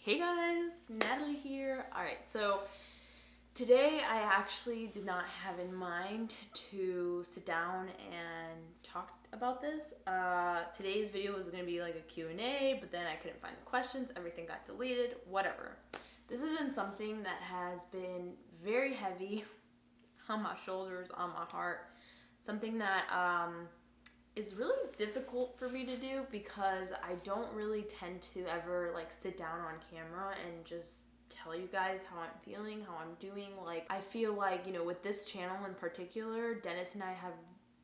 Hey guys, Natalie here. Alright, so today I actually did not have in mind to sit down and talk about this. Today's video was going to be like a Q&A, but then I couldn't find the questions, everything got deleted, whatever. This has been something that has been very heavy on my shoulders, on my heart. Something that is really difficult for me to do because I don't really tend to ever like sit down on camera and just tell you guys how I'm feeling, how I'm doing. Like, I feel like, with this channel in particular, Dennis and I have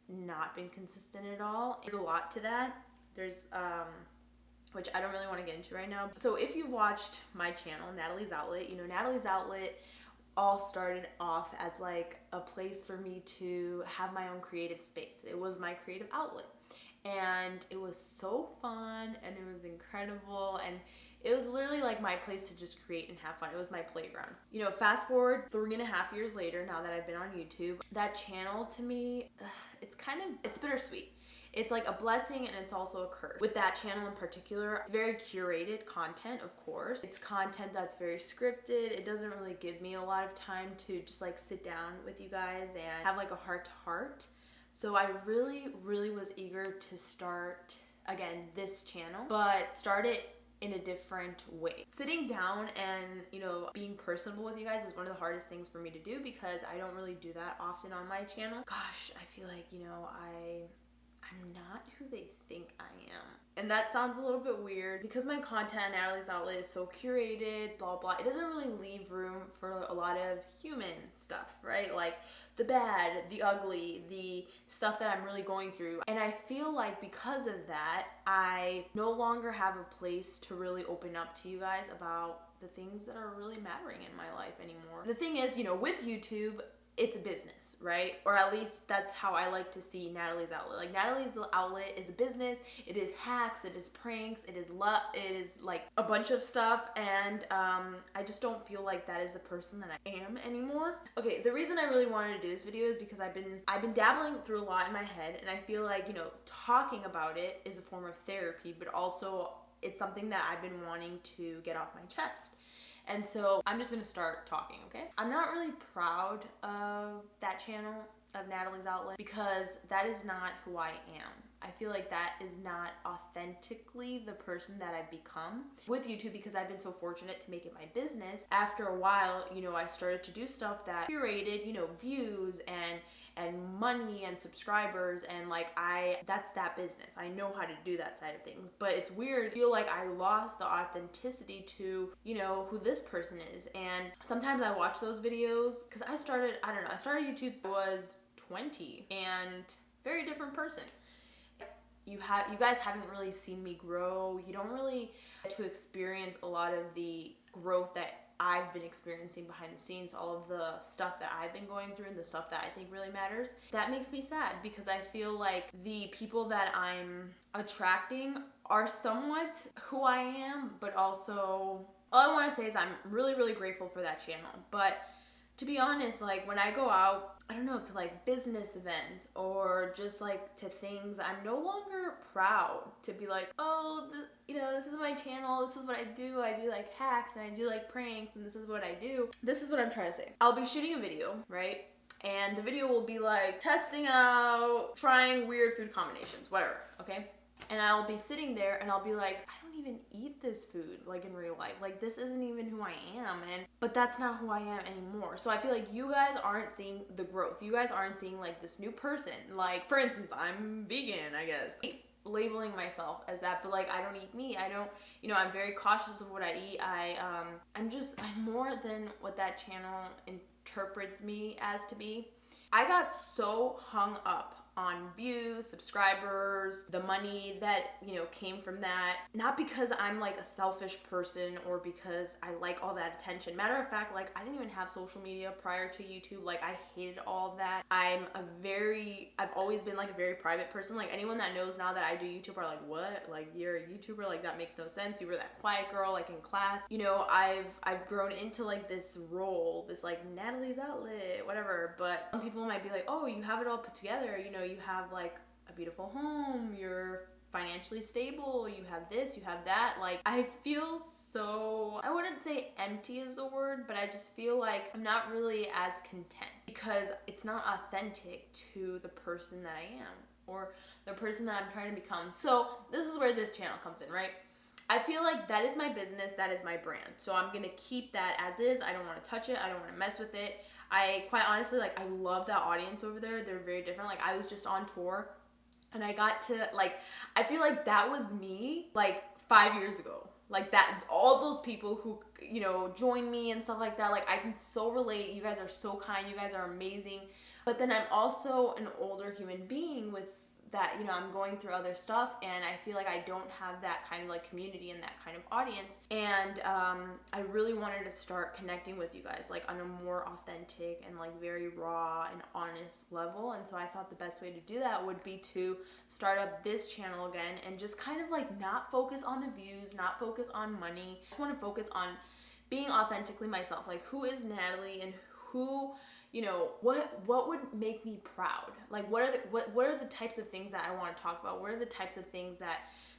not been consistent at all. There's a lot to that. There's which I don't really want to get into right now. So if you watched my channel, Natalie's Outlet, Natalie's Outlet all started off as like a place for me to have my own creative space. It was my creative outlet and it was so fun and it was incredible and it was literally like my place to just create and have fun. It was my playground. Fast forward 3.5 years later, now that I've been on YouTube, that channel to me, it's bittersweet. It's like a blessing and it's also a curse. With that channel in particular, it's very curated content, of course. It's content that's very scripted. It doesn't really give me a lot of time to just like sit down with you guys and have like a heart-to-heart. So I really, really was eager to start, again, this channel, but start it in a different way. Sitting down and, being personable with you guys is one of the hardest things for me to do because I don't really do that often on my channel. Gosh, I feel like, I'm not who they think I am. And that sounds a little bit weird because my content on Natalie's Outlet is so curated, blah, blah. It doesn't really leave room for a lot of human stuff, right? Like the bad, the ugly, the stuff that I'm really going through. And I feel like because of that, I no longer have a place to really open up to you guys about the things that are really mattering in my life anymore. The thing is, with YouTube, it's a business, right? Or at least that's how I like to see Natalie's Outlet. Like, Natalie's Outlet is a business. It is hacks, it is pranks, it is like a bunch of stuff, and I just don't feel like that is the person that I am anymore. Okay, the reason I really wanted to do this video is because I've been dabbling through a lot in my head, and I feel like, talking about it is a form of therapy, but also it's something that I've been wanting to get off my chest. And so I'm just gonna start talking, okay? I'm not really proud of that channel, of Natalie's Outlet, because that is not who I am. I feel like that is not authentically the person that I've become with YouTube, because I've been so fortunate to make it my business. After a while, I started to do stuff that curated, views and money and subscribers, and that's that business. I know how to do that side of things, but it's weird. I feel like I lost the authenticity to, who this person is. And sometimes I watch those videos because I started YouTube, I was 20 and very different person. You guys haven't really seen me grow. You don't really get to experience a lot of the growth that I've been experiencing behind the scenes, all of the stuff that I've been going through and the stuff that I think really matters. That makes me sad because I feel like the people that I'm attracting are somewhat who I am, but also all I want to say is I'm really, really grateful for that channel. But to be honest, like when I go out, I don't know, to like business events or just like to things, I'm no longer proud to be like, oh, this is my channel, this is what I do like hacks and I do like pranks and this is what I do. This is what I'm trying to say. I'll be shooting a video, right? And the video will be like testing out, trying weird food combinations, whatever, okay? And I'll be sitting there and I'll be like, I don't even eat this food like in real life. Like, this isn't even who I am. But that's not who I am anymore. So I feel like you guys aren't seeing the growth. You guys aren't seeing like this new person. Like, for instance, I'm vegan, I guess. Labeling myself as that, but like I don't eat meat. I don't, I'm very cautious of what I eat. I'm more than what that channel interprets me as to be. I got so hung up on views, subscribers, the money that, came from that. Not because I'm like a selfish person or because I like all that attention. Matter of fact, like I didn't even have social media prior to YouTube. Like I hated all of that. I've always been like a very private person. Like anyone that knows now that I do YouTube are like, what? Like you're a YouTuber? Like that makes no sense. You were that quiet girl like in class. I've grown into like this role, this like Natalie's Outlet, whatever. But some people might be like, oh, you have it all put together. You have like a beautiful home, you're financially stable, you have this, you have that. Like, I feel so, I wouldn't say empty is the word, but I just feel like I'm not really as content because it's not authentic to the person that I am or the person that I'm trying to become. So this is where this channel comes in, right? I feel like that is my business, that is my brand. So I'm gonna keep that as is. I don't wanna touch it, I don't wanna mess with it. I quite honestly, like, I love that audience over there. They're very different. Like, I was just on tour and I got to, like, I feel like that was me, like, 5 years ago. Like, that, all those people who, you know, joined me and stuff like that, like, I can so relate. You guys are so kind. You guys are amazing. But then I'm also an older human being with that, you know, I'm going through other stuff and I feel like I don't have that kind of like community and that kind of audience. And I really wanted to start connecting with you guys like on a more authentic and like very raw and honest level. And so I thought the best way to do that would be to start up this channel again and just kind of like not focus on the views, not focus on money. I just want to focus on being authentically myself. Like, who is Natalie and who, you know, what would make me proud? Like, what are the types of things that I want to talk about? What are the types of things that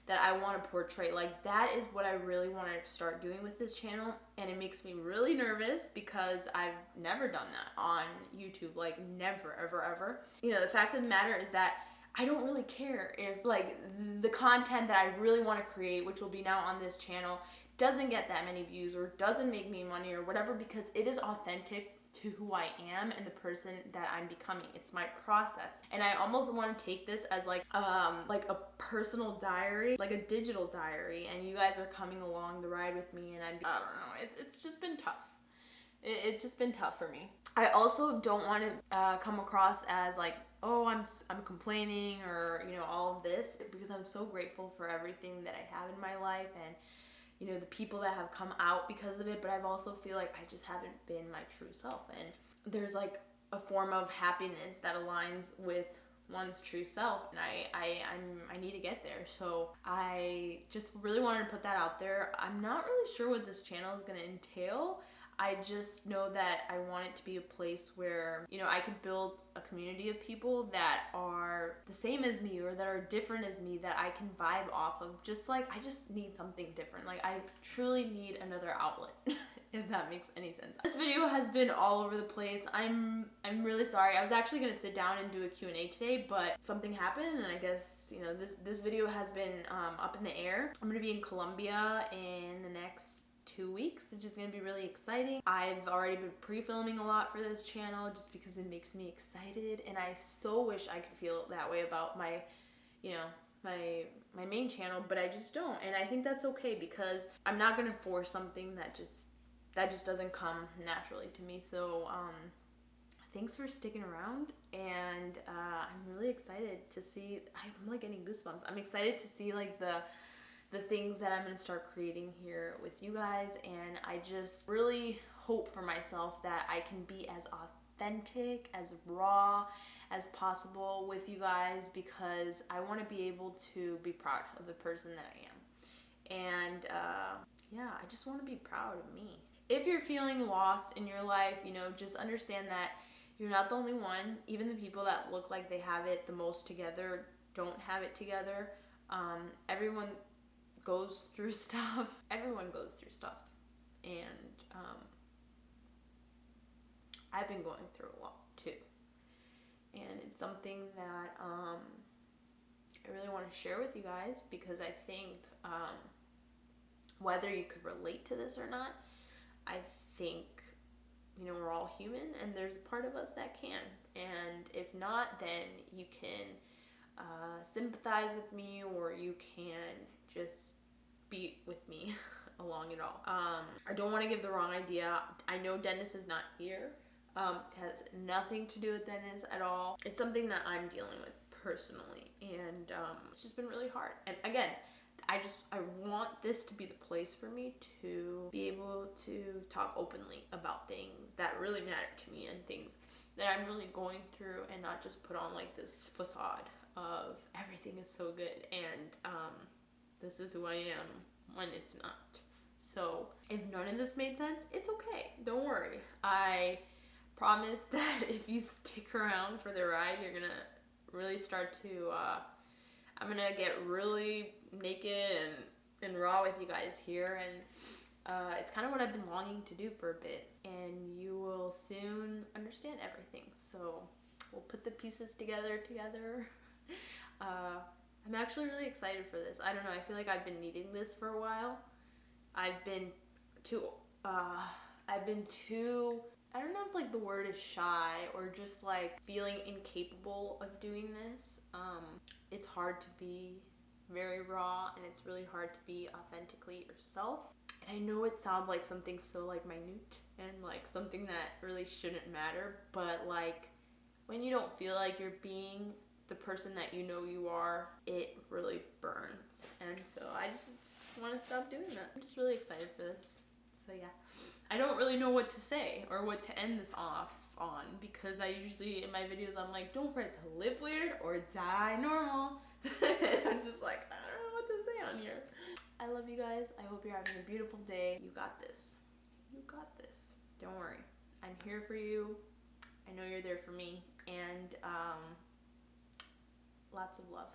I want to portray? Like, that is what I really wanted to start doing with this channel, and it makes me really nervous because I've never done that on YouTube, like never, ever, ever. You know, the fact of the matter is that I don't really care if like the content that I really want to create, which will be now on this channel, doesn't get that many views or doesn't make me money or whatever, because it is authentic to who I am and the person that I'm becoming. It's my process. And I almost want to take this as like a personal diary, like a digital diary, and you guys are coming along the ride with me, and I don't know, it's just been tough. It's just been tough for me. I also don't want to come across as like, oh, I'm complaining or, you know, all of this, because I'm so grateful for everything that I have in my life and, you know, the people that have come out because of it, but I've also feel like I just haven't been my true self. And there's like a form of happiness that aligns with one's true self, and I need to get there. So I just really wanted to put that out there. I'm not really sure what this channel is going to entail. I just know that I want it to be a place where, you know, I could build a community of people that are the same as me or that are different as me, that I can vibe off of. Just like, I just need something different. Like, I truly need another outlet, if that makes any sense. This video has been all over the place. I'm really sorry. I was actually going to sit down and do a Q&A today, but something happened, and I guess, you know, this video has been up in the air. I'm going to be in Colombia in the next 2 weeks, which is going to be really exciting. I've already been pre-filming a lot for this channel just because it makes me excited, and I so wish I could feel that way about my, you know, my main channel, but I just don't. And I think that's okay, because I'm not going to force something that just doesn't come naturally to me. So thanks for sticking around, and I'm really excited to see, I'm like getting goosebumps. I'm excited to see like the things that I'm going to start creating here with you guys, and I just really hope for myself that I can be as authentic, as raw as possible with you guys, because I want to be able to be proud of the person that I am. And yeah, I just want to be proud of me. If you're feeling lost in your life, you know, just understand that you're not the only one. Even the people that look like they have it the most together don't have it together. Everyone goes through stuff. Everyone goes through stuff. And I've been going through a lot too. And it's something that I really want to share with you guys, because I think whether you could relate to this or not, I think, you know, we're all human, and there's a part of us that can. And if not, then you can sympathize with me, or you can just be with me along it all. I don't want to give the wrong idea. I know Dennis is not here. It has nothing to do with Dennis at all. It's something that I'm dealing with personally, and it's just been really hard. And again, I want this to be the place for me to be able to talk openly about things that really matter to me, and things that I'm really going through, and not just put on like this facade of everything is so good and this is who I am, when it's not. So if none of this made sense, it's okay. Don't worry. I promise that if you stick around for the ride, you're gonna really start to I'm gonna get really naked and raw with you guys here, and it's kind of what I've been longing to do for a bit, and you will soon understand everything. So we'll put the pieces together. I'm actually really excited for this. I don't know, I feel like I've been needing this for a while. I've been too, I don't know if like the word is shy or just like feeling incapable of doing this. It's hard to be very raw, and it's really hard to be authentically yourself. And I know it sounds like something so like minute and like something that really shouldn't matter, but like when you don't feel like you're being the person that you know you are, it really burns. And so I just want to stop doing that. I'm just really excited for this. So yeah, I don't really know what to say or what to end this off on, because I usually in my videos I'm like, don't forget to live weird or die normal. I'm just like, I don't know what to say on here. I love you guys. I hope you're having a beautiful day. You got this. You got this. Don't worry. I'm here for you. I know you're there for me. And lots of love.